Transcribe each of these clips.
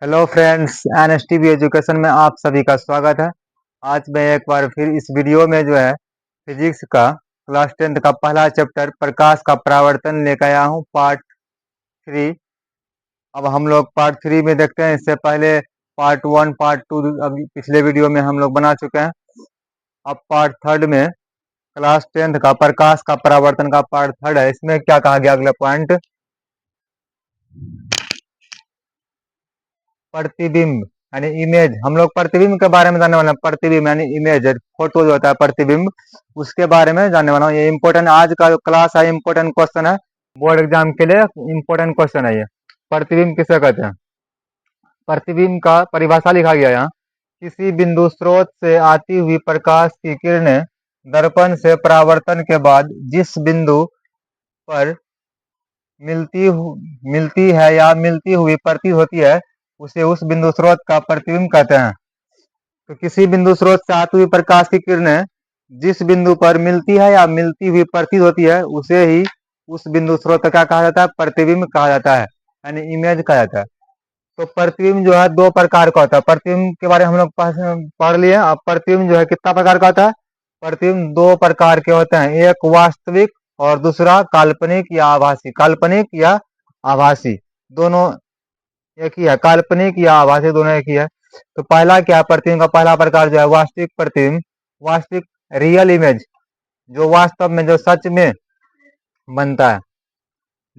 Hello friends, एनएसटीवी education में आप सभी का स्वागत है। आज मैं एक बार फिर इस वीडियो में जो है फिजिक्स का क्लास 10th का पहला चैप्टर प्रकाश का परावर्तन लेकर आया हूँ, पार्ट 3। अब हम लोग पार्ट 3 में देखते हैं। इससे पहले पार्ट 1 पार्ट 2 अभी पिछले वीडियो में हम लोग बना चुके हैं। अब पार्ट 3 में क्लास 10th का प्रकाश का परावर्तन का पार्ट 3 है। इसमें क्या कहा गया, अगला पॉइंट प्रतिबिंब यानी इमेज। हम लोग प्रतिबिंब के बारे में जानने वाले हैं। प्रतिबिंब यानी इमेज, फोटो जो होता है प्रतिबिंब, उसके बारे में जानने वाला हूँ। ये इंपॉर्टेंट आज का जो क्लास है, इंपॉर्टेंट क्वेश्चन है, बोर्ड एग्जाम के लिए इंपॉर्टेंट क्वेश्चन है ये। प्रतिबिंब किसे कहते हैं? प्रतिबिंब का परिभाषा लिखा गया यहाँ। किसी बिंदु स्रोत से आती हुई प्रकाश की किरणें दर्पण से परावर्तन के बाद जिस बिंदु पर मिलती है या मिलती हुई प्रतीत होती है, उसे उस बिंदु स्रोत का प्रतिबिंब कहते हैं। तो किसी बिंदु स्रोत से आती हुई प्रकाश की किरणें जिस बिंदु पर मिलती है या मिलती हुई प्रतीत होती है, उसे ही उस बिंदु स्रोत का क्या कहा जाता है? प्रतिबिंब कहा जाता है, यानी इमेज कहा जाता है। तो प्रतिबिंब जो है दो प्रकार का होता है। प्रतिबिंब के बारे में हम लोग पढ़ लिए। अब प्रतिबिंब जो है कितना प्रकार का होता है? प्रतिबिंब दो प्रकार के होते हैं, एक वास्तविक और दूसरा काल्पनिक या आभासी। काल्पनिक या आभासी दोनों एक ही है, काल्पनिक या आभासी दोनों एक ही है। तो पहला क्या है? प्रतिबिंब का पहला प्रकार जो है वास्तविक प्रतिबिंब। वास्तविक रियल इमेज, जो वास्तव में, जो सच में बनता है।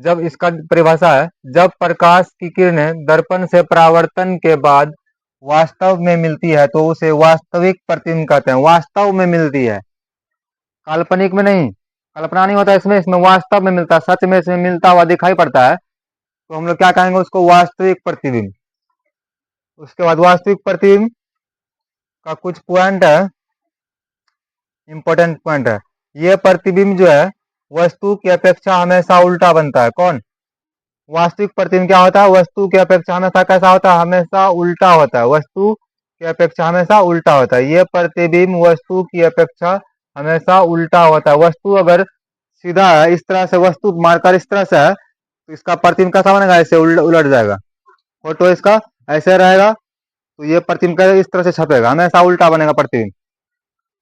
जब इसका परिभाषा है, जब प्रकाश की किरणें दर्पण से परावर्तन के बाद वास्तव में मिलती है तो उसे वास्तविक प्रतिबिंब कहते हैं। वास्तव में मिलती है, काल्पनिक में नहीं, कल्पना नहीं होता इसमें। इसमें वास्तव में मिलता है, सच में इसमें मिलता हुआ दिखाई पड़ता है, तो हम लोग क्या कहेंगे? उसको वास्तविक प्रतिबिंब। उसके बाद वास्तविक प्रतिबिंब का कुछ पॉइंट है, इंपॉर्टेंट पॉइंट है। ये प्रतिबिंब जो है वस्तु की अपेक्षा हमेशा उल्टा बनता है। कौन? वास्तविक प्रतिबिंब क्या होता है? वस्तु की अपेक्षा हमेशा कैसा होता है? हमेशा उल्टा होता है। वस्तु की अपेक्षा हमेशा उल्टा होता है। ये प्रतिबिंब वस्तु की अपेक्षा हमेशा उल्टा होता है। वस्तु अगर सीधा है, इस तरह से वस्तु मारकर इस तरह से है, तो इसका प्रतिबिंब कैसा बनेगा? ऐसे उलट जाएगा। फोटो इसका ऐसे रहेगा, तो ये प्रतिबिंब इस तरह से छपेगा, हमेशा उल्टा बनेगा प्रतिबिंब।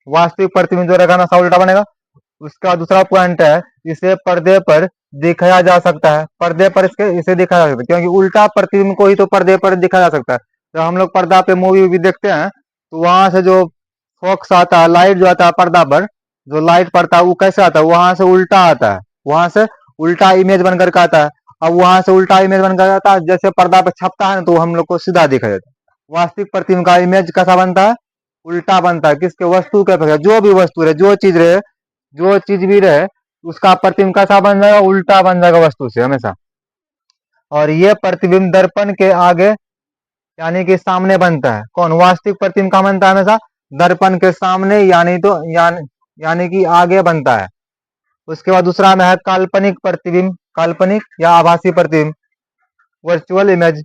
वास्तविक प्रतिबिंब जो रहेगा हमेशा उल्टा बनेगा। उसका दूसरा पॉइंट है, इसे पर्दे पर दिखाया जा सकता है। पर्दे पर इसे दिखाया जा सकता है, क्योंकि उल्टा प्रतिबिंब को ही तो पर्दे पर दिखाया जा सकता है। जब हम लोग पर्दा पे मूवी वूवी देखते हैं, तो वहां से जो फोक्स आता है, लाइट जो आता है पर्दा पर, जो लाइट पड़ता है वो कैसे आता है? वहां से उल्टा आता है, वहां से उल्टा इमेज बनकर के आता है। अब वहां से उल्टा इमेज बनकर आता है, जैसे पर्दा पे छपता है ना, तो हम लोग को सीधा दिखाई देता है। वास्तविक प्रतिबिंब का इमेज कैसा बनता है? उल्टा बनता है। किसके? वस्तु के अपेक्षा। जो भी वस्तु रहे, जो चीज रहे, जो चीज भी रहे, उसका प्रतिबिंब कैसा बन जाएगा? उल्टा बन जाएगा वस्तु से हमेशा। और ये प्रतिबिंब दर्पण के आगे यानी कि सामने बनता है। कौन? वास्तविक प्रतिबिंब का बनता है हमेशा दर्पण के सामने, यानी कि आगे बनता है। उसके बाद दूसरा में है काल्पनिक प्रतिबिंब। काल्पनिक या आभासी प्रतिबिंब, वर्चुअल इमेज।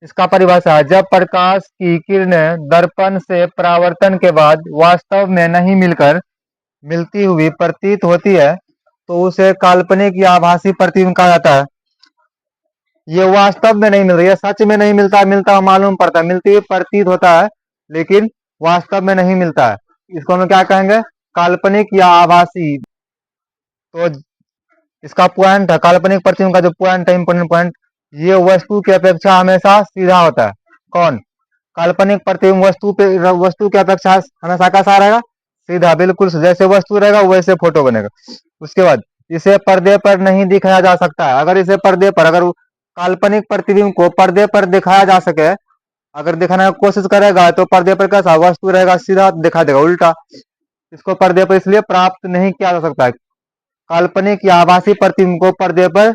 इसका परिभाषा है, जब प्रकाश की किरणें दर्पण से परावर्तन के बाद वास्तव में नहीं मिलकर मिलती हुई प्रतीत होती है, तो उसे काल्पनिक या आभासी प्रतिबिंब कहा जाता है। ये वास्तव में नहीं मिल रही है, सच में नहीं मिलता, मिलता हुआ मालूम पड़ता है, मिलती हुई प्रतीत होता है, लेकिन वास्तव में नहीं मिलता है। इसको हम क्या कहेंगे? काल्पनिक या आभासी। तो इसका पॉइंट है, काल्पनिक प्रतिबिंब का जो पॉइंट है, इंपोर्टेंट पॉइंट, ये वस्तु की अपेक्षा हमेशा सीधा होता है। कौन? काल्पनिक प्रतिबिंब वस्तु की अपेक्षा हमेशा कैसा रहेगा? सीधा, बिल्कुल जैसे वस्तु रहेगा वैसे फोटो बनेगा। उसके बाद इसे पर्दे पर नहीं दिखाया जा सकता है। अगर इसे पर्दे पर, अगर काल्पनिक प्रतिबिंब को पर्दे पर दिखाया जा सके, अगर दिखाने की कोशिश करेगा, तो पर्दे पर कैसा वस्तु रहेगा? सीधा दिखा देगा, उल्टा। इसको पर्दे पर इसलिए प्राप्त नहीं किया जा सकता है। काल्पनिक या आभासी प्रतिबिंब को पर्दे पर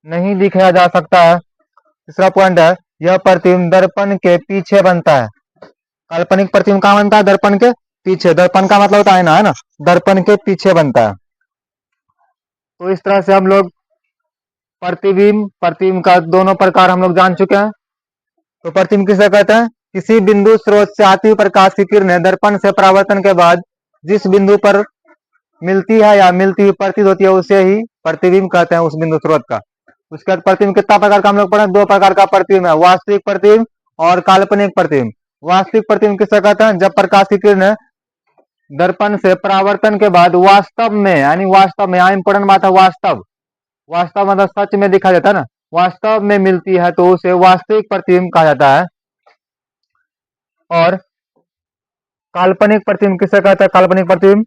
नहीं दिखाया जा सकता है। तीसरा पॉइंट है, यह प्रतिबिंब दर्पण के पीछे बनता है। काल्पनिक प्रतिबिंब कहाँ बनता है? दर्पण के पीछे। दर्पण का मतलब होता है ना, है ना, दर्पण के पीछे बनता है। तो इस तरह से हम लोग प्रतिबिंब का दोनों प्रकार हम लोग जान चुके हैं। तो प्रतिबिंब किसे कहते हैं? किसी बिंदु स्रोत से आती हुई प्रकाश की किरणें दर्पण से परावर्तन के बाद जिस बिंदु पर मिलती है या मिलती हुई प्रतीत होती है, उसे ही प्रतिबिंब कहते हैं, उस बिंदु स्रोत का। उसके बाद प्रतिबिंब कितना प्रकार का हम लोग पढ़े? दो प्रकार का प्रतिबिंब है, वास्तविक प्रतिबिंब और काल्पनिक प्रतिबिंब। वास्तविक प्रतिबिंब किसे कहते हैं? जब प्रकाश की किरण दर्पण से परावर्तन के बाद वास्तव में, यानी वास्तव में, यहाँ इंपोर्टेंट बात है वास्तव, वास्तव मतलब सच में दिखाई देता है ना, वास्तव में मिलती है तो उसे वास्तविक प्रतिबिंब कहा जाता है। और काल्पनिक प्रतिबिंब किसे कहते हैं? काल्पनिक प्रतिबिंब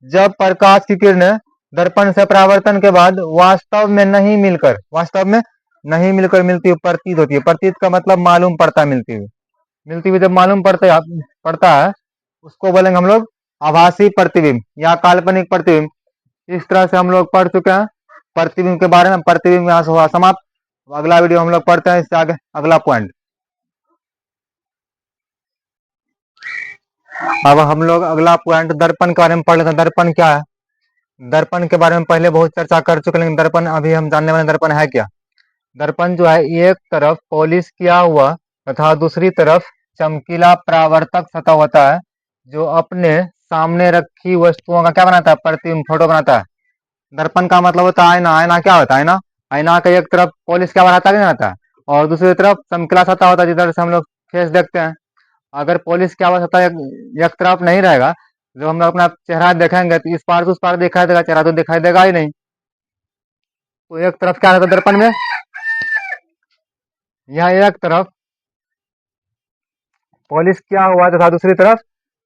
जब प्रकाश की किरण दर्पण से परावर्तन के बाद वास्तव में नहीं मिलकर, वास्तव में नहीं मिलकर मिलती हुई प्रतीत होती है। प्रतीत का मतलब मालूम पड़ता है, मिलती हुई जब मालूम पड़ता है उसको बोलेंगे हम लोग आभासी प्रतिबिंब या काल्पनिक प्रतिबिंब। इस तरह से हम लोग पढ़ चुके हैं प्रतिबिंब के बारे में। प्रतिबिंब यहाँ से हुआ समाप्त। अगला वीडियो हम लोग पढ़ते हैं इससे आगे अगला पॉइंट। अब हम लोग अगला पॉइंट दर्पण के बारे में पढ़ लेते हैं। दर्पण क्या है? दर्पण के बारे में पहले बहुत चर्चा कर चुके, लेकिन दर्पण अभी हम जानने वाले दर्पण है क्या। दर्पण जो है एक तरफ पॉलिश किया हुआ तथा दूसरी तरफ चमकीला परावर्तक सतह होता है जो अपने सामने रखी वस्तुओं का क्या बनाता है? प्रतिबिंब, फोटो बनाता है। दर्पण का मतलब होता है आईना। आईना क्या होता है? आईना, आईना का एक तरफ पॉलिश क्या बनाता है, बनाता है, और दूसरी तरफ चमकीला सतह होता है जिधर से हम लोग फेस देखते हैं। अगर पॉलिश क्या होता है एक तरफ नहीं रहेगा, जब हम लोग अपना चेहरा देखेंगे तो इस पार से उस पार दिखाई देगा, चेहरा तो दिखाई देगा ही नहीं। तो एक तरफ क्या रहता है दर्पण में? यहाँ एक तरफ पॉलिश किया हुआ तथा दूसरी तरफ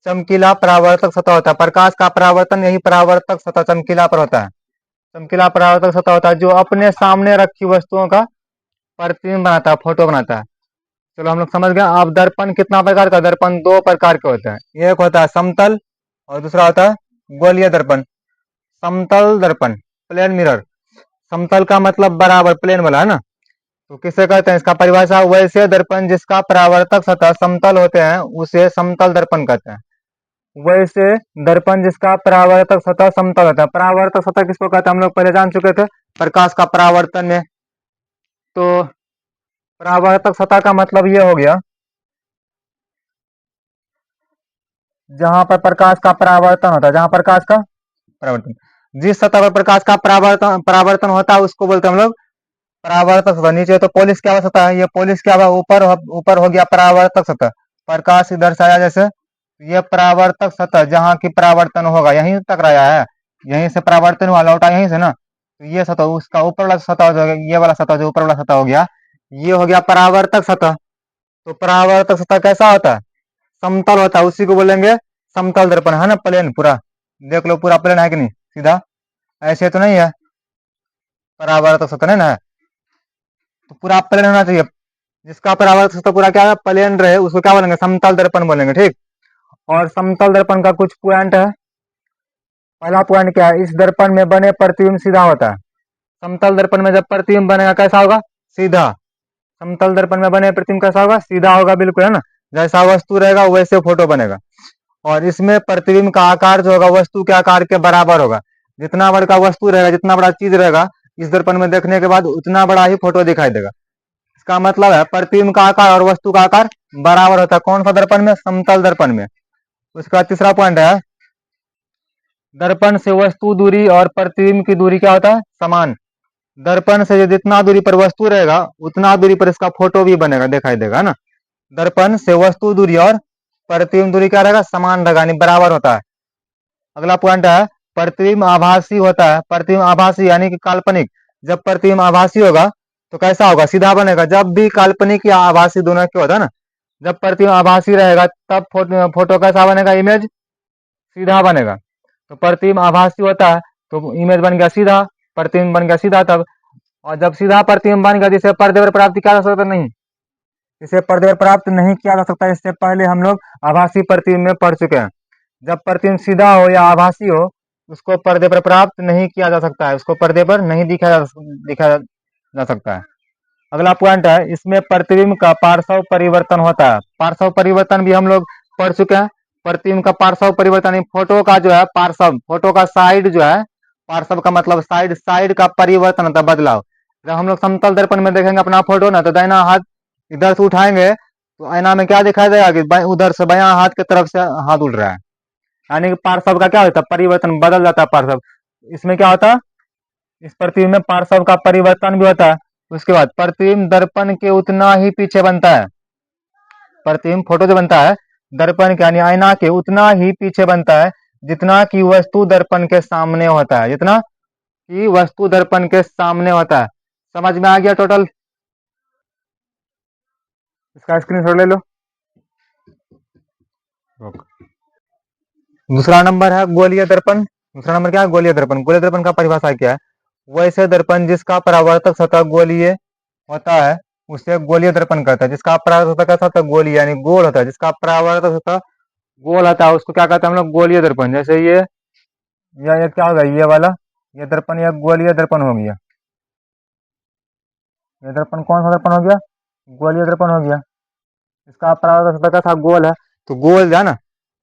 चमकीला परावर्तक सतह होता है। प्रकाश का परावर्तन यही परावर्तक सतह चमकीला पर होता है। चमकीला परावर्तक सतह होता है जो अपने सामने रखी वस्तुओं का प्रतिबिंब बनाता है, फोटो बनाता है। चलो हम लोग समझ गए। अब दर्पण कितना प्रकार का? दर्पण दो प्रकार के होते हैं। एक होता है समतल और दूसरा होता है गोलीय दर्पण। समतल दर्पण, प्लेन मिरर। समतल का मतलब बराबर, प्लेन वाला है ना, तो किसे कहते हैं? इसका परिभाषा वैसे दर्पण जिसका परावर्तक सतह समतल होते हैं उसे समतल दर्पण कहते हैं। वैसे दर्पण जिसका परावर्तक सतह समतल होता है। परावर्तक सतह किसको कहते हैं? हम लोग पहले जान चुके थे प्रकाश का परावर्तन में। तो परावर्तक सतह का मतलब ये हो गया जहां पर प्रकाश का परावर्तन होता है, जहां प्रकाश का परावर्तन, जिस सतह पर प्रकाश का परावर्तन परावर्तन होता है उसको बोलते हैं हम लोग परावर्तक सतह। नीचे तो पॉलिश क्या सतह है, ये पॉलिश क्या हुआ? ऊपर हो गया परावर्तक सतह। प्रकाश इधर से आया जैसे, ये परावर्तक सतह जहां की परावर्तन होगा, यहीं तक रहा है, यहीं से परावर्तन हुआ, लौटा यहीं से ना, तो ये सतह उसका ऊपर वाला सतह जो है, ये वाला सतह जो ऊपर वाला सतह हो गया, ये हो गया परावर्तक सतह। तो परावर्तक सतह कैसा होता है? समतल होता है, उसी को बोलेंगे समतल दर्पण, है ना, प्लेन पूरा। देख लो पूरा प्लेन है कि नहीं, सीधा, ऐसे तो नहीं है, परावर्तक सतह नहीं ना है, तो पूरा प्लेन होना चाहिए। जिसका परावर्तक सतह पूरा क्या है? प्लेन रहे, उसको क्या बोलेंगे? समतल दर्पण बोलेंगे, ठीक। और समतल दर्पण का कुछ पॉइंट है। पहला पॉइंट क्या है? इस दर्पण में बने प्रतिबिंब सीधा होता है। समतल दर्पण में जब प्रतिबिंब बनेगा कैसा होगा? सीधा। समतल दर्पण में बने प्रतिबिंब कैसा होगा? सीधा होगा, बिल्कुल, है ना। जैसा वस्तु रहेगा वैसे फोटो बनेगा। और इसमें प्रतिबिंब का आकार जो होगा वस्तु के आकार के बराबर होगा। जितना बड़ा वस्तु रहेगा, जितना बड़ा चीज रहेगा, इस दर्पण में देखने के बाद उतना बड़ा ही फोटो दिखाई देगा। इसका मतलब है प्रतिबिंब का आकार और वस्तु का आकार बराबर होता है। कौन सा दर्पण में? समतल दर्पण में। उसका तीसरा पॉइंट है दर्पण से वस्तु दूरी और प्रतिबिंब की दूरी क्या होता है? समान। दर्पण से जितना दूरी पर वस्तु रहेगा उतना दूरी पर इसका फोटो भी बनेगा, दिखाई देगा ना। दर्पण से वस्तु दूरी और प्रतिबिंब दूरी क्या रहेगा? समान रहेगा, यानी बराबर होता है। अगला पॉइंट है प्रतिबिंब आभासी होता है। प्रतिबिंब आभासी यानी कि काल्पनिक। जब प्रतिबिंब आभासी होगा तो कैसा होगा? सीधा बनेगा। जब भी काल्पनिक या आभासी दोनों क्या होता है ना, जब प्रतिबिंब आभासी रहेगा तब फोटो कैसा बनेगा? इमेज सीधा बनेगा। तो प्रतिबिंब आभासी होता है तो इमेज बन गया सीधा, प्रतिबिंब बन गया सीधा तब। और जब सीधा प्रतिबिंब बन गया जिसे पर्दे पर प्राप्त किया जा सकता नहीं, इसे पर्दे पर प्राप्त नहीं किया जा सकता। इससे पहले हम लोग आभासी प्रतिबिंब में पढ़ चुके हैं। जब प्रतिबिंब सीधा हो या आभासी हो उसको पर्दे पर प्राप्त नहीं किया जा सकता है, उसको पर्दे पर नहीं दिखाया जा सकता है। अगला पॉइंट है इसमें प्रतिबिंब का पार्श्व परिवर्तन होता है। पार्श्व परिवर्तन भी हम लोग पढ़ चुके हैं। प्रतिबिंब का पार्श्व परिवर्तन, फोटो का जो है पार्श्व, फोटो का साइड जो है, पार्श्व का मतलब साइड, साइड का परिवर्तन होता है, बदलाव। जब हम लोग समतल दर्पण में देखेंगे अपना फोटो ना, तो दाहिना हाथ इधर से उठाएंगे तो आईना में क्या दिखाई देगा कि उधर से बायां हाथ की तरफ से हाथ उड़ रहा है, यानी कि पार्श्व का क्या होता है? परिवर्तन, बदल जाता है पार्श्व। इसमें क्या होता है? इस प्रतिबिंब में पार्श्व का परिवर्तन भी होता है। उसके बाद प्रतिबिंब दर्पण के उतना ही पीछे बनता है, प्रतिबिंब फोटो जो बनता है दर्पण के यानी आईना के उतना ही पीछे बनता है जितना कि वस्तु दर्पण के सामने होता है, जितना कि वस्तु दर्पण के सामने होता है। समझ में आ गया टोटल? इसका स्क्रीनशॉट ले लो। दूसरा नंबर है गोलीय दर्पण। दूसरा नंबर क्या है? गोलीय दर्पण। गोलीय दर्पण का परिभाषा क्या है? वैसे दर्पण जिसका परावर्तक सतह गोलीय होता है उसे गोलीय दर्पण कहता है। जिसका परावर्तक सतह गोलीय यानी गोल होता है, जिसका परावर्तक सतह गोल होता है उसको क्या कहते हैं हम लोग? गोलीय दर्पण। जैसे ये क्या होगा? ये वाला ये दर्पण, ये गोलीय दर्पण हो गया। ये दर्पण कौन सा दर्पण हो गया? गोलीय दर्पण हो गया। इसका परावर्तक सतह का गोल है तो गोल है ना,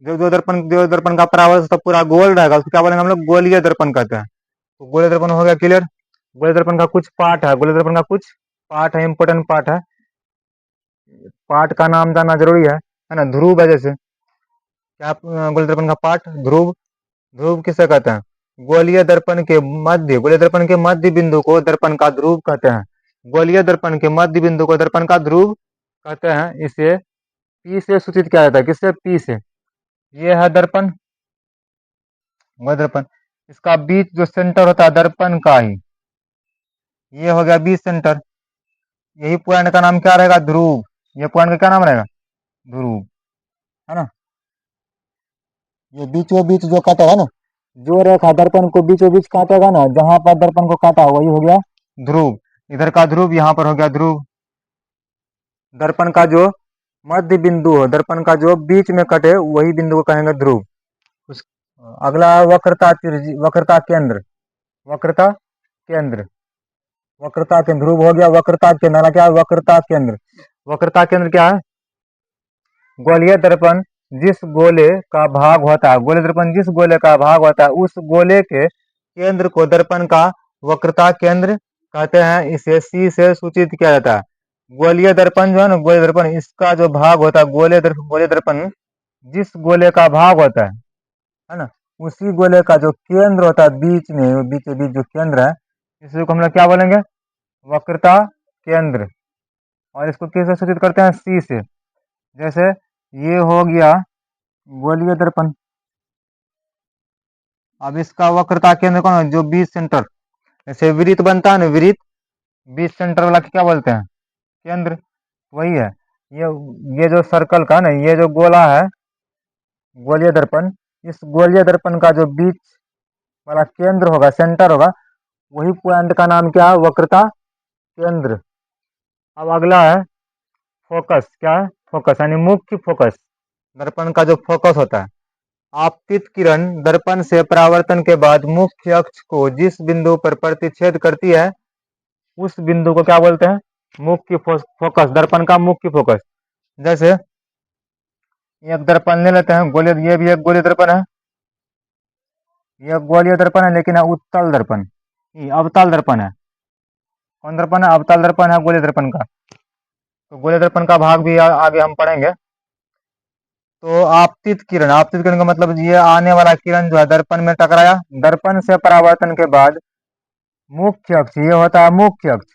जो दर्पण का परावर्तक सतह पूरा गोल रहेगा उसको क्या बोलेंगे हम लोग? गोलीय दर्पण कहते हैं। तो गोलीय दर्पण हो गया क्लियर। गोलीय दर्पण का कुछ पार्ट है, गोलीय दर्पण का कुछ पार्ट है, इंपोर्टेंट पार्ट है। पार्ट का नाम जानना जरूरी है ना? ध्रुव है। जैसे क्या गोलीय दर्पण का पार्ट? ध्रुव। ध्रुव किसे कहते हैं? गोलीय दर्पण के मध्य, गोलीय दर्पण के मध्य बिंदु को दर्पण का ध्रुव कहते हैं। गोलीय दर्पण के मध्य बिंदु को दर्पण का ध्रुव कहते हैं। इसे पी से सूचित किया जाता है। किससे? पी से। ये है दर्पण, वह दर्पण। इसका बीच जो सेंटर होता है दर्पण का ही, ये हो गया बीच सेंटर। यही पॉइंट का नाम क्या रहेगा? ध्रुव। ये पॉइंट का क्या नाम रहेगा? ध्रुव, है ना? ये बीचों बीच जो काटा है ना, जो रेखा दर्पण को बीचों बीच काटेगा ना, जहां पर दर्पण को काटा वही हो गया ध्रुव। इधर का ध्रुव यहाँ पर हो गया ध्रुव। दर्पण का जो मध्य बिंदु हो, दर्पण का जो बीच में कटे वही बिंदु को कहेंगे ध्रुव। अगला वक्रता वक्रता केंद्र। वक्रता केंद्र, वक्रता केंद्र ध्रुव हो गया। वक्रता केंद्र अगला क्या है? वक्रता केंद्र। वक्रता केंद्र क्या है? गोलीय दर्पण जिस गोले का भाग होता है, गोलीय दर्पण जिस गोले का भाग होता है उस गोले के केंद्र को दर्पण का वक्रता केंद्र कहते हैं। इसे सी से सूचित किया जाता है। गोलीय दर्पण जो है ना, गोलीय दर्पण इसका जो भाग होता है, गोलीय दर्पण जिस गोले का भाग होता है ना, उसी गोले का जो केंद्र होता है बीच में, बीच बीच जो केंद्र है, इसी को हम लोग क्या बोलेंगे? वक्रता केंद्र। और इसको किससे सूचित करते हैं? सी से। जैसे ये हो गया गोलीय दर्पण। अब इसका वक्रता केंद्र कौन है? जो बीच सेंटर, जैसे वृत्त बनता है ना, वृत्त बीच सेंटर वाला क्या बोलते हैं? केंद्र। वही है ये जो सर्कल का ना, ये जो गोला है गोलीय दर्पण, इस गोलीय दर्पण का जो बीच वाला केंद्र होगा, सेंटर होगा, वही पॉइंट का नाम क्या है? वक्रता केंद्र। अब अगला है फोकस। क्या है? फोकस यानी मुख्य फोकस। दर्पण का जो फोकस होता है, आपतित किरण दर्पण से परावर्तन के बाद मुख्य अक्ष को जिस बिंदु पर प्रतिच्छेद करती है उस बिंदु को क्या बोलते हैं? मुख्य फोकस। दर्पण का मुख्य फोकस। जैसे एक दर्पण ले लेते हैं गोलीय, ये भी एक गोलीय दर्पण है, ये गोलीय दर्पण है लेकिन है उत्तल दर्पण, ये अवतल दर्पण है। कौन दर्पण है? अवतल दर्पण है गोलीय दर्पण का। तो गोलीय दर्पण का भाग भी आगे हम पढ़ेंगे। तो आपतित किरण का मतलब ये आने वाला किरण जो है दर्पण में टकराया, दर्पण से परावर्तन के बाद मुख्य अक्ष, ये होता है मुख्य अक्ष,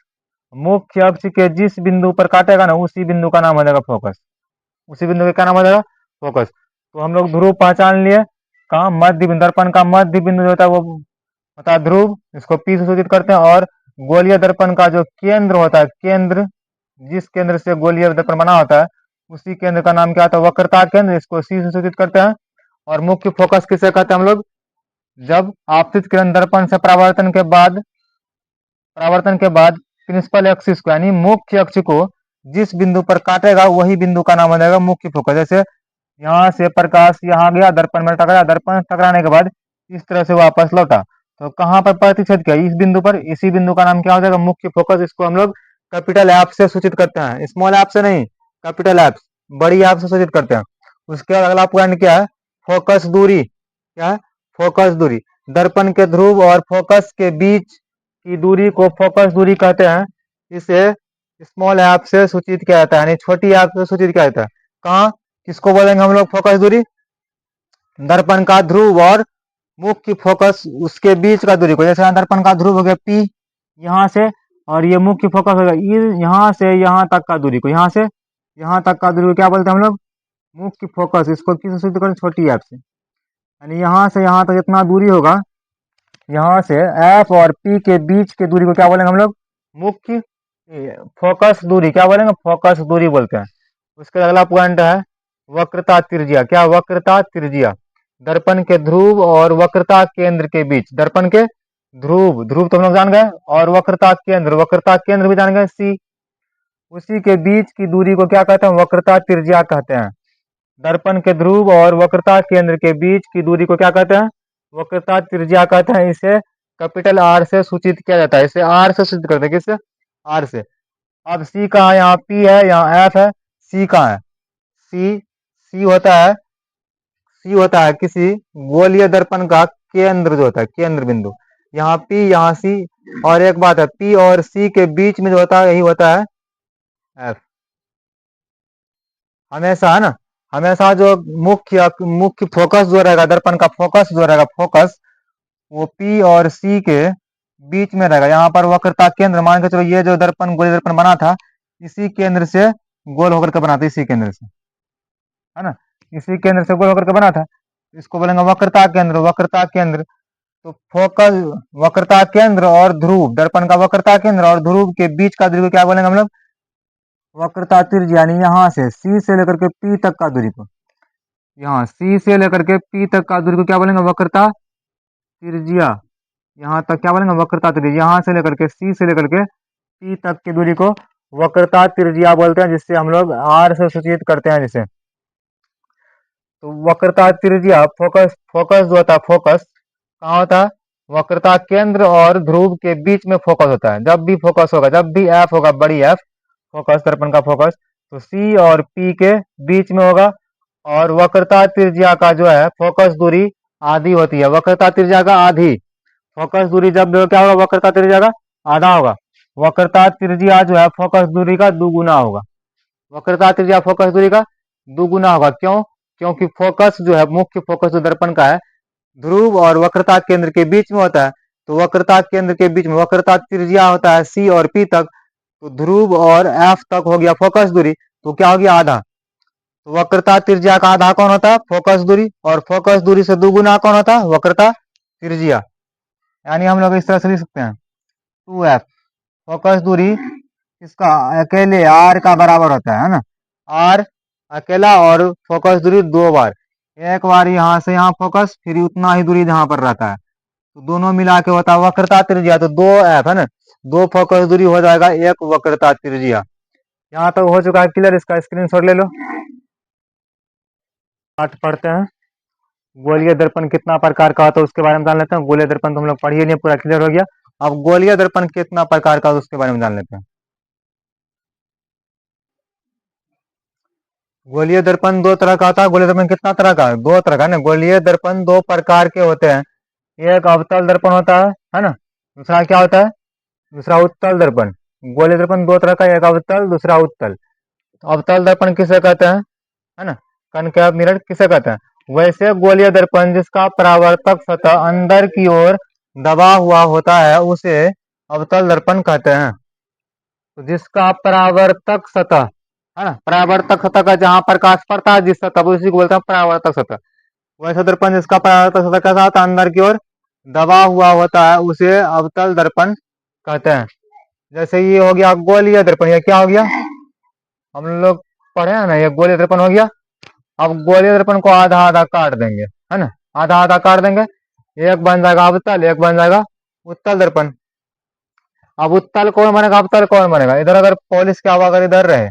मुख्य अक्ष के जिस बिंदु पर काटेगा ना उसी बिंदु का नाम हो जाएगा फोकस। उसी बिंदु का क्या नाम हो जाएगा? फोकस। तो हम लोग ध्रुव पहचान लिए। कहाँ? मध्य बिंदु। दर्पण का मध्य बिंदु जो होता है वो होता है ध्रुव, इसको पी से सूचित करते हैं। और गोलीय दर्पण का जो केंद्र होता है, केंद्र जिस केंद्र से गोलीय दर्पण बना होता है उसी केंद्र का नाम क्या होता है? वक्रता केंद्र, इसको सी से सूचित करते हैं। और मुख्य फोकस किसे कहते हैं हम लोग? जब आपतित किरण दर्पण से परावर्तन के बाद प्रिंसिपल एक्सिस को यानी मुख्य अक्ष को जिस बिंदु पर काटेगा वही बिंदु का नाम हो जाएगा मुख्य फोकस। जैसे यहाँ से प्रकाश यहाँ गया, दर्पण में टकराया, दर्पण टकराने के बाद इस तरह से वापस लौटा, तो कहाँ पर प्रतिच्छेद किया? इस बिंदु पर। इसी बिंदु का नाम क्या हो जाएगा? मुख्य फोकस। इसको हम लोग कैपिटल ऐप से सूचित करते हैं, स्मॉल ऐप से नहीं, कैपिटल ऐप, बड़ी ऐप से सूचित करते हैं। उसके बाद अगला पॉइंट क्या है? फोकस दूरी। क्या है? फोकस दूरी। दर्पण के ध्रुव और फोकस के बीच की दूरी को फोकस दूरी कहते हैं। इसे स्मॉल ऐप से सूचित किया जाता है, यानी छोटी ऐप से सूचित किया जाता है। कहाँ? किसको बोलेंगे हम लोग फोकस दूरी? दर्पण का ध्रुव और मुख्य फोकस उसके बीच का दूरी को। जैसे दर्पण का ध्रुव हो गया P यहाँ से, और ये मुख्य फोकस होगा यहाँ से यहाँ तक का दूरी को, यहाँ से यहाँ तक का दूरी को क्या बोलते हैं हम लोग? मुख्य फोकस। इसको किस सूचित करें? छोटी एफ से। यानी यहाँ से यहाँ तक जितना दूरी होगा, यहाँ से एफ और पी के बीच के दूरी को क्या बोलेंगे हम लोग? मुख्य फोकस दूरी। क्या बोलेंगे? फोकस दूरी बोलते हैं। उसका अगला पॉइंट है वक्रता त्रिज्या। क्या? वक्रता त्रिज्या। दर्पण के ध्रुव और वक्रता केंद्र के बीच। दर्पण के ध्रुव, ध्रुव तो हम लोग जान गए, और वक्रता केंद्र, वक्रता केंद्र भी जान गए, सी। उसी के बीच की दूरी को क्या कहते हैं? वक्रता त्रिज्या कहते हैं। दर्पण के ध्रुव और वक्रता केंद्र के बीच की दूरी को क्या कहते हैं? वक्रता त्रिज्या कहते हैं। इसे कैपिटल आर से सूचित किया जाता है। इसे आर से सूचित करते हैं। किससे? आर से। अब सी कहाँ है? यहाँ पी है, यहाँ एफ है, सी कहाँ है? सी होता है किसी गोलीय दर्पण का केंद्र जो होता है, केंद्र बिंदु। यहाँ पी, यहाँ सी। और एक बात है, पी और सी के बीच में जो होता है यही होता है एफ। हमेशा, है ना, हमेशा जो मुख्य फोकस जो रहेगा, दर्पण का फोकस जो रहेगा, फोकस वो पी और सी के बीच में रहेगा। यहाँ पर वक्रता केंद्र मान के चलो, ये जो दर्पण गोलीय दर्पण बना था, इसी केंद्र से गोल होकर के बना था, इसी केंद्र से, है ना, इसी केंद्र से गोल होकर के बना था। इसको बोलेंगे वक्रता केंद्र। वक्रता केंद्र तो फोकस, वक्रता केंद्र और ध्रुव, दर्पण का वक्रता केंद्र और ध्रुव के बीच का दूरी को क्या बोलेंगे हम लोग? वक्रता त्रिज्या। यानी यहाँ से सी से लेकर के पी तक का दूरी को, यहाँ सी से लेकर के पी तक का दूरी को क्या बोलेंगे? वक्रता त्रिज्या। यहाँ तक क्या बोलेंगे? वक्रता त्रिज्या। यहाँ से लेकर के सी से लेकर के पी तक की दूरी को वक्रता त्रिज्या बोलते हैं, जिससे हम लोग आर से सूचित करते हैं जिसे। तो वक्रता त्रिज्या, फोकस, फोकस जो होता है, फोकस कहाँ होता है? वक्रता केंद्र और ध्रुव के बीच में फोकस होता है। जब भी फोकस होगा, जब भी एफ होगा, बड़ी एफ, फोकस, दर्पण का फोकस, तो सी और पी के बीच में होगा। और वक्रता त्रिज्या का जो है फोकस दूरी आधी होती है। वक्रता त्रिज्या का आधी, फोकस दूरी जब क्या होगा? वक्रता त्रिज्या का आधा होगा। वक्रता त्रिज्या जो है फोकस दूरी का दुगुना होगा। वक्रता त्रिज्या फोकस दूरी का दुगुना होगा। क्यों? क्योंकि फोकस जो है, मुख्य फोकस जो दर्पण का है, ध्रुव और वक्रता केंद्र के बीच में होता है। तो वक्रता केंद्र के बीच में वक्रता त्रिज्या होता है सी और पी तक, तो ध्रुव और एफ तक हो गया फोकस दूरी, तो क्या हो गया? आधा। तो वक्रता त्रिज्या का आधा कौन होता है? फोकस दूरी। और फोकस दूरी से दुगुना कौन होता है? वक्रता त्रिज्या। यानी हम लोग इस तरह से लिख सकते हैं, 2f। फोकस दूरी इसका अकेले आर का बराबर होता है ना, आर अकेला, और फोकस दूरी दो बार, एक बार यहाँ से यहाँ फोकस, फिर उतना ही दूरी जहां पर रहता है, तो दोनों मिला के होता है वक्रता त्रिज्या। तो 2f है ना, दो फोकस दूरी हो जाएगा एक वक्रता त्रिज्या। यहाँ तक हो चुका है क्लियर? इसका स्क्रीनशॉट ले लो। पाठ पढ़ते हैं। गोलीय दर्पण कितना प्रकार का होता है उसके बारे में जान लेते हैं। गोलीय दर्पण तो हम लोग पढ़ ही लिए, पूरा क्लियर हो गया। अब गोलीय दर्पण कितना प्रकार का उसके बारे में जान लेते हैं। गोलीय दर्पण दो तरह का होता है। गोलीय दर्पण कितना तरह का? दो तरह का ना। गोलीय दर्पण दो प्रकार के होते हैं। एक अवतल दर्पण होता है ना, दूसरा क्या होता है? दूसरा उत्तल दर्पण। गोलीय दर्पण दो तरह का, एक अवतल, दूसरा उत्तल। अवतल दर्पण किसे कहते हैं? है ना, कनकेव मिरर किसे कहते हैं? वैसे गोलीय दर्पण जिसका परावर्तक सतह अंदर की ओर दबा हुआ होता है उसे अवतल दर्पण कहते हैं। तो जिसका परावर्तक सतह, है ना, परावर्तक सतह का जहां प्रकाश पड़ता है जिस सतह पर, उसी को बोलते हैं परावर्तक सतह। वैसे दर्पण जिसका परावर्तक सतह कैसा होता है? अंदर की ओर दबा हुआ होता है, उसे अवतल दर्पण कहते हैं। जैसे ये हो गया गोलीय दर्पण। ये क्या हो गया? हम लोग पढ़े हैं ना, ये गोलीय दर्पण हो गया। अब गोलीय दर्पण को आधा आधा काट देंगे, है ना, आधा आधा काट देंगे, एक बन जाएगा अवतल, एक बन जाएगा उत्तल दर्पण। अब उत्तल कौन बनेगा, अवतल कौन बनेगा? इधर अगर पॉलिश क्या हुआ, अगर इधर रहे,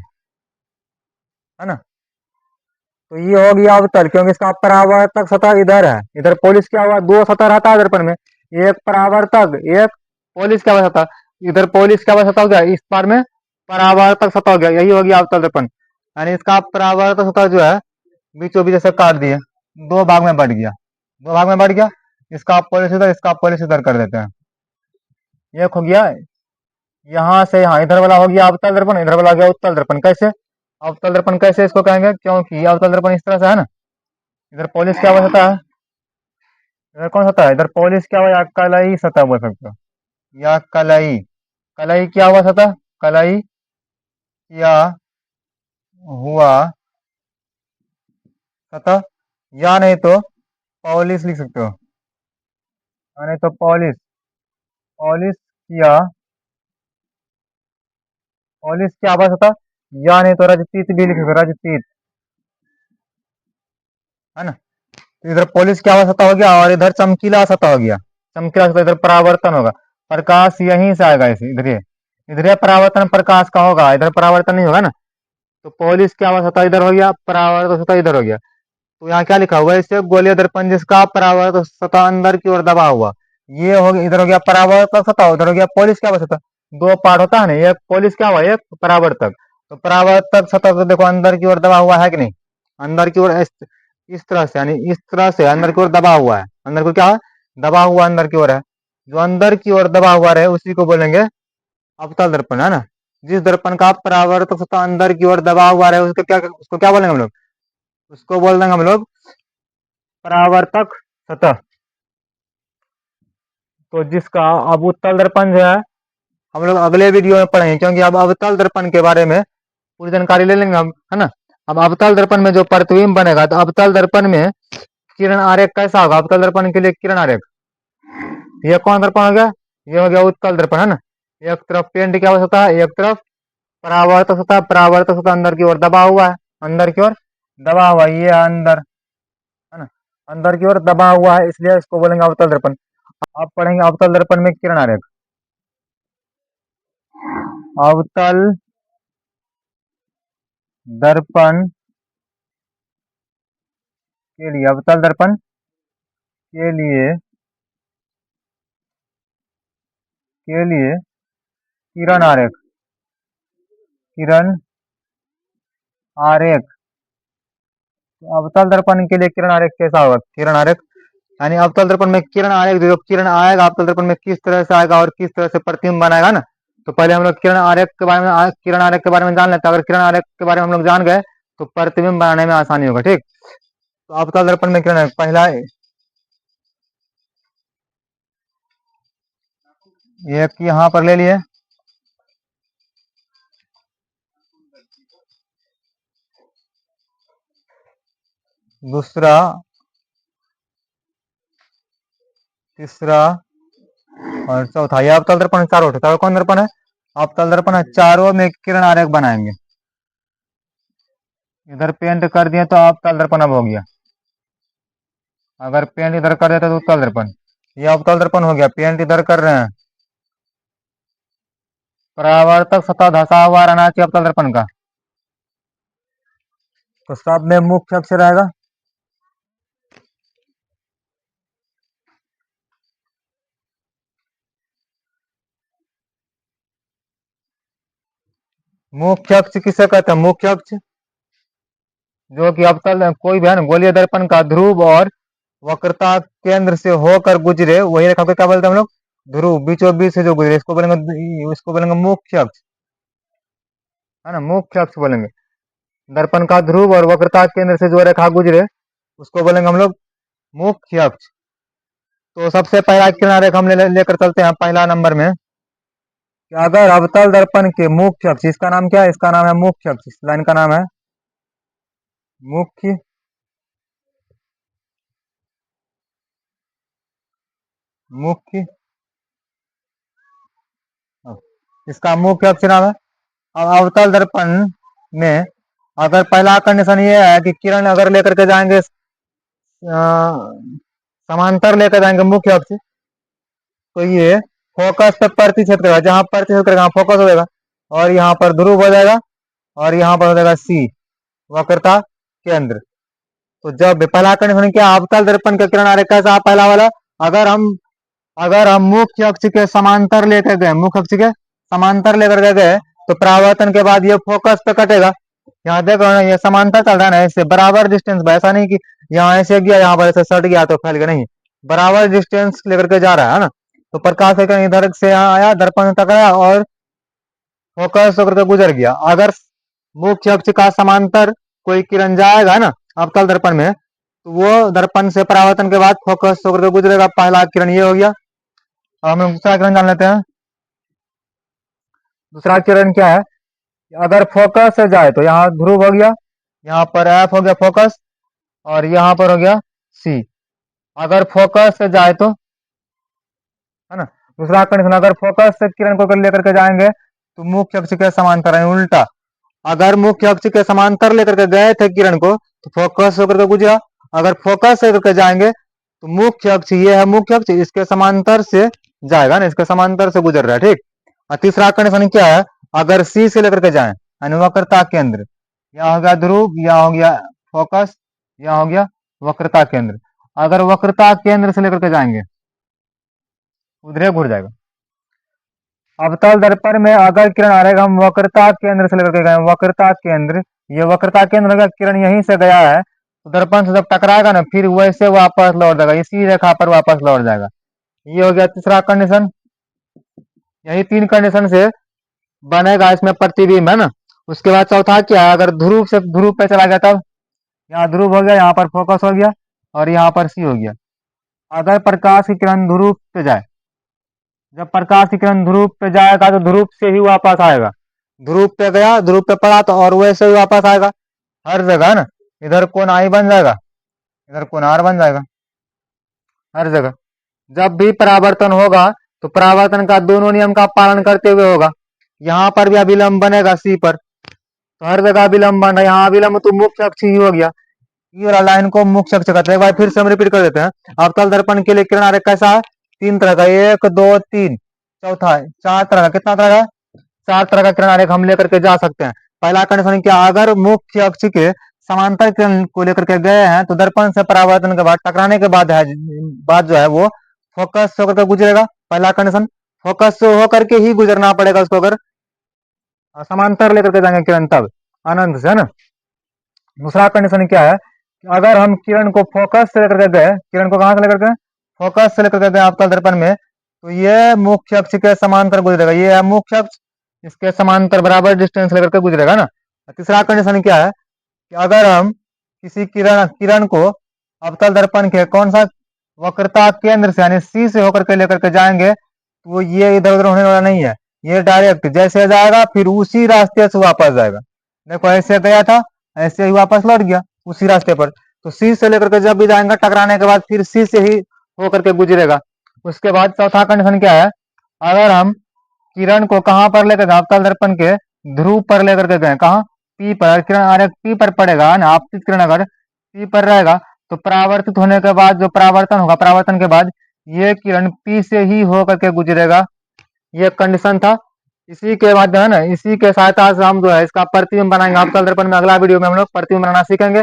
है ना, तो ये हो गया अवतल, क्योंकि इसका परावर्तक सतह इधर है। इधर पॉलिश क्या हुआ? दो सतह रहता है दर्पण में, एक परावर्तक, एक पॉलिश क्या हुआ सतह। इधर पॉलिश क्या हुआ सतह हो गया, इस पार में परावर्तक सतह हो गया, यही हो गया अवतल दर्पण। यानी इसका परावर्तक सतह जो है बीचों बीच से काट दिए, दो भाग में बढ़ गया, दो भाग में बढ़ गया। इसका पॉलिश इधर, इसका पॉलिश इधर कर देते हैं। एक हो गया यहाँ से यहाँ, इधर वाला हो गया अवतल दर्पण, इधर वाला हो गया उत्तल दर्पण। कैसे अवतल दर्पण कैसे इसको कहेंगे? क्योंकि अवतल दर्पण इस तरह से है ना, इधर पॉलिश क्या हो जाता है, इधर कौन सतह है? इधर पॉलिश क्या हुआ? या कलई सतह बोल सकते हो, या कलई, कलई क्या हुआ सतह, कलई या हुआ सतह, या नहीं तो पॉलिश लिख सकते हो, या नहीं तो पॉलिश, पॉलिश किया, पॉलिश क्या हुआ सतह, या नहीं तो रजतीत भी लिख सकते हो, रजतीत, है ना। तो इधर पॉलिश क्या हुआ सतह हो गया, और इधर चमकीला सतह हो गया, चमकीला सतह, इधर परावर्तन होगा, प्रकाश यहीं से आएगा, इसे इधर ये परावर्तन प्रकाश का होगा, इधर परावर्तन नहीं होगा ना। तो पॉलिश क्या हुआ सतह इधर हो गया, परावर्तन सतह इधर हो गया। तो यहाँ क्या लिखा हुआ है, इसे गोलीय दर्पण जिसका परावर्तक सतह अंदर की ओर दबा हुआ, ये हो गया, इधर हो गया परावर्तक सतह, उधर हो गया पॉलिश क्या हुआ सतह। दो पार्ट होता है ना, एक पॉलिश क्या हुआ, एक परावर्तक। तो परावर्तक सतह तो देखो अंदर की ओर दबा हुआ है कि नहीं, अंदर की ओर इस तरह से, यानी इस तरह से अंदर की ओर दबा हुआ है, अंदर को क्या है, दबा हुआ अंदर की ओर है। जो अंदर की ओर दबा हुआ रहे उसी को बोलेंगे अवतल दर्पण, है ना। जिस दर्पण का परावर्तक सतह अंदर की ओर दबा हुआ रहे उसको क्या बोलेंगे हम लोग, उसको बोल देंगे हम लोग परावर्तक सतह। तो जिसका अब उत्तल दर्पण जो है हम लोग अगले वीडियो में पढ़ेंगे, क्योंकि अब अवतल दर्पण के बारे में पूरी जानकारी ले लेंगे हम, है ना। अब अवतल दर्पण में जो प्रतिबिंब बनेगा, तो अवतल दर्पण में किरण आरेख कैसा होगा, अवतल दर्पण के लिए किरण आरेख, ये कौन दर्पण हो गया, ये हो गया उत्तल दर्पण, है ना। एक तरफ पेंट क्या हो सकता है, एक तरफ परावर्तक सतह, परावर्तक सतह अंदर की ओर दबा हुआ है, अंदर की ओर दबा हुआ, ये अंदर, है ना, अंदर की ओर दबा हुआ है, इसलिए इसको बोलेंगे अवतल दर्पण। आप पढ़ेंगे अवतल दर्पण में किरण आरेख, अवतल दर्पण के लिए, अवतल दर्पण के लिए, के लिए किरण आरेख, किरण आरेख। तो अवतल दर्पण के लिए किरण आरेख कैसा होगा, किरण आरेख, यानी अवतल दर्पण में किरण आरेख, जो किरण आएगा अवतल दर्पण में किस तरह से आएगा और किस तरह से प्रतिबिंब बनाएगा ना। तो पहले हम लोग किरण आरेख के बारे में, किरण आरेख के बारे में जान लेते हैं। अगर किरण आरेख के बारे में हम लोग जान गए तो प्रतिबिंब बनाने में आसानी होगा, ठीक। तो अवतल दर्पण में किरण आरेख पहला एक यहाँ पर ले लिए, दूसरा, तीसरा और चौथा, यह अवतल दर्पण चारों उठता है। कौन दर्पण है, अवतल दर्पण है, चारों में किरण आरेख बनाएंगे। इधर पेंट कर दिए तो अवतल दर्पण अब हो गया, अगर पेंट इधर कर देते तो उत्तल दर्पण, ये अवतल दर्पण हो गया। पेंट इधर कर रहे हैं, परावर्तक सतह धसा हुआ रहना चाहिए अवतल दर्पण का, तो सब में मुख्य अक्ष रहेगा, मुख्य अक्ष किसे कहते हैं, मुख्य अक्ष जो कि अवतल कोई भी है ना, गोलीय दर्पण का ध्रुव और वक्रता केंद्र से होकर गुजरे, वही रेखा को क्या बोलते हैं हम लोग, ध्रुव, बीचों बीच से जो गुजरे, इसको बोलेंगे मुख्य अक्ष, है ना, मुख्य अक्ष बोलेंगे। दर्पण का ध्रुव और वक्रता केंद्र से जो रेखा गुजरे उसको बोलेंगे हम लोग मुख्य अक्ष। तो सबसे पहला किरण रेखा हम लेकर चलते हैं पहला नंबर में, कि अगर अवतल दर्पण के मुख्य अक्ष, इसका नाम क्या है, इसका नाम है मुख्य अक्ष, इस लाइन का नाम है मुख्य, मुख्य, इसका मुख्य अक्ष नाम है। अब अवतल दर्पण में अगर पहला कंडीशन ये है कि किरण अगर लेकर के जाएंगे समांतर लेकर जाएंगे मुख्य अक्ष, तो ये फोकस पे प्रतिच्छेद करेगा, जहां प्रतिच्छेद करेगा वहां फोकस हो जाएगा, और यहाँ पर ध्रुव हो जाएगा, और यहाँ पर हो जाएगा सी, वक्रता केंद्र। तो जब पहला कंडीशन क्या, अवतल दर्पण का किरण आरेख कैसा, पहला वाला, अगर हम अगर हम मुख्य अक्ष के समांतर लेकर गए, मुख्य अक्ष के समांतर लेकर के गए, तो परावर्तन के बाद ये फोकस पे कटेगा। यहाँ देखो ना, ये समांतर चल रहा है ना, इससे बराबर डिस्टेंस, ऐसा नहीं कि यहाँ ऐसे गया यहाँ पर ऐसे सट गया तो फैल गया, नहीं, बराबर डिस्टेंस लेकर के जा रहा है ना। तो प्रकाश का किरण इधर से यहाँ आया, दर्पण से टकराया और फोकस होकर के गुजर गया। अगर मुख्य अक्ष का समांतर कोई किरण जाएगा ना अवतल दर्पण में, तो वो दर्पण से परावर्तन के बाद फोकस होकर के गुजरेगा, पहला किरण ये हो गया। अब हम लोग दूसरा किरण जान लेते हैं। दूसरा किरण क्या है, अगर फोकस से जाए तो यहाँ ध्रुव हो गया, यहाँ पर एफ हो गया फोकस, और यहाँ पर हो गया सी। अगर फोकस से जाए तो, है ना, दूसरा कंडीशन, अगर फोकस से किरण को लेकर के जाएंगे तो मुख्य अक्ष के समांतर है, उल्टा। अगर मुख्य अक्ष के समांतर लेकर के गए थे किरण को तो फोकस होकर के गुजरा। अगर फोकस से करके जाएंगे तो मुख्य अक्ष, ये है मुख्य अक्ष, इसके समांतर से जाएगा ना, इसके समांतर से गुजर रहा है, ठीक। और तीसरा कंडीशन क्या है, अगर सी से लेकर के जाए यानी वक्रता केंद्र, यहाँ हो गया ध्रुव, यहाँ हो गया फोकस, यहाँ हो गया वक्रता केंद्र। अगर वक्रता केंद्र से लेकर के जाएंगे उधर घुर जाएगा। अवतल दर्पण में अगर किरण आ रहेगा, हम वक्रता केंद्र से लेकर के गए, वक्रता केंद्र, ये वक्रता केंद्र अगर किरण यहीं से गया है तो दर्पण से जब टकराएगा ना फिर वैसे वापस लौट जाएगा, इसी रेखा पर वापस लौट जाएगा। ये हो गया तीसरा कंडीशन। यही तीन कंडीशन से बनेगा इसमें प्रतिबिंब, है ना। उसके बाद चौथा क्या है, अगर ध्रुव से ध्रुव पे चला गया तब, यहाँ ध्रुव हो गया, यहाँ पर फोकस हो गया, और यहाँ पर सी हो गया। अगर प्रकाश की किरण ध्रुव पे जाए, जब प्रकाश की किरण ध्रुव पे जाएगा तो ध्रुव से ही वापस आएगा, ध्रुव पे गया, ध्रुव पे पड़ा तो और वैसे ही वापस आएगा हर जगह ना। इधर कोण आई बन जाएगा, इधर कोण आर बन जाएगा हर जगह। जब भी परावर्तन होगा तो परावर्तन का दोनों नियम का पालन करते हुए होगा। यहाँ पर भी अभिलंब बनेगा सी पर, तो हर जगह अभिलंब बन रहा है। यहाँ अभिलंब तो मुख्य अक्ष ही हो गया, ये वाला लाइन को मुख्य अक्ष कहते हैं। एक बार फिर से हम रिपीट कर देते हैं। अवतल दर्पण के लिए किरण आरेख कैसा है, तीन तरह का, एक दो तीन, चौथा है चार तरह का। कितना तरह का, चार तरह का किरण आरेख हम लेकर के जा सकते हैं। पहला कंडीशन क्या, अगर मुख्य अक्ष के समांतर किरण को लेकर के गए हैं तो दर्पण से परावर्तन के बाद टकराने के बाद जो है वो फोकस से होकर के गुजरेगा। पहला कंडीशन, फोकस से होकर के ही गुजरना पड़ेगा उसको, अगर समांतर लेकर के जाएंगे किरण तब अनंत से, है ना। दूसरा कंडीशन क्या है, अगर हम किरण को फोकस से लेकर के गए, किरण को कहां से लेकर के, फोकस से लेकर के गए अवतल दर्पण में, तो ये मुख्य अक्ष के समांतर गुजरेगा, ये है मुख्य अक्ष, इसके समांतर बराबर डिस्टेंस लेकर के गुजरेगा ना। तीसरा कंडीशन क्या है कि अगर हम किसी किरण को अवतल दर्पण के कौन सा वक्रता केंद्र से यानी सी से होकर के लेकर के जाएंगे तो ये इधर उधर होने वाला नहीं है, ये डायरेक्ट जैसे जाएगा फिर उसी रास्ते से वापस जाएगा। देखो ऐसे गया था, ऐसे ही वापस लौट गया उसी रास्ते पर। तो सी से लेकर के जब भी जाएंगे टकराने के बाद फिर सी से ही होकर के गुजरेगा। उसके बाद चौथा कंडीशन क्या है, अगर हम किरण को कहां पर लेकर गए, अवतल दर्पण के ध्रुव पर लेकर के गए, कहा पी पर, किरण आरेख पी पर पड़ेगा ना, आपतित किरण अगर पी पर रहेगा तो परावर्तित होने के बाद जो परावर्तन होगा, परावर्तन के बाद ये किरण पी से ही होकर के गुजरेगा। ये कंडीशन था। इसी के माध्यम, है ना, इसी के सहायता से हम जो है इसका प्रतिबिंब बनाएंगे। अवतल दर्पण में अगला वीडियो में हम लोग प्रतिबिंब बनाना सीखेंगे।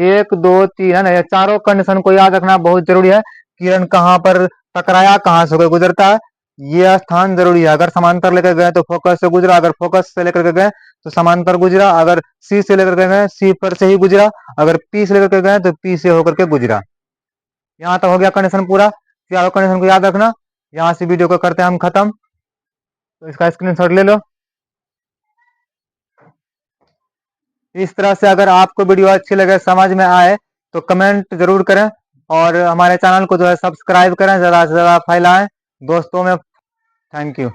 एक दो तीन, है ना, ये चारों कंडीशन को याद रखना बहुत जरूरी है। किरण कहाँ पर टकराया, कहाँ से होकर गुजरता है, ये स्थान जरूरी है। अगर समांतर लेकर गए तो फोकस से गुजरा, अगर फोकस से लेकर के गए तो समांतर गुजरा, अगर सी से लेकर के गए सी पर से ही गुजरा, अगर पी से लेकर के गए तो पी से होकर के गुजरा। यहाँ तक हो गया कंडीशन पूरा, चारों कंडीशन को याद रखना। यहाँ से वीडियो को करते हैं हम खत्म, तो इसका स्क्रीनशॉट ले लो। इस तरह से अगर आपको वीडियो अच्छी लगे, समझ में आए तो कमेंट जरूर करें, और हमारे चैनल को जो है सब्सक्राइब करें, ज़्यादा से ज़्यादा फैलाएं दोस्तों में। Thank you.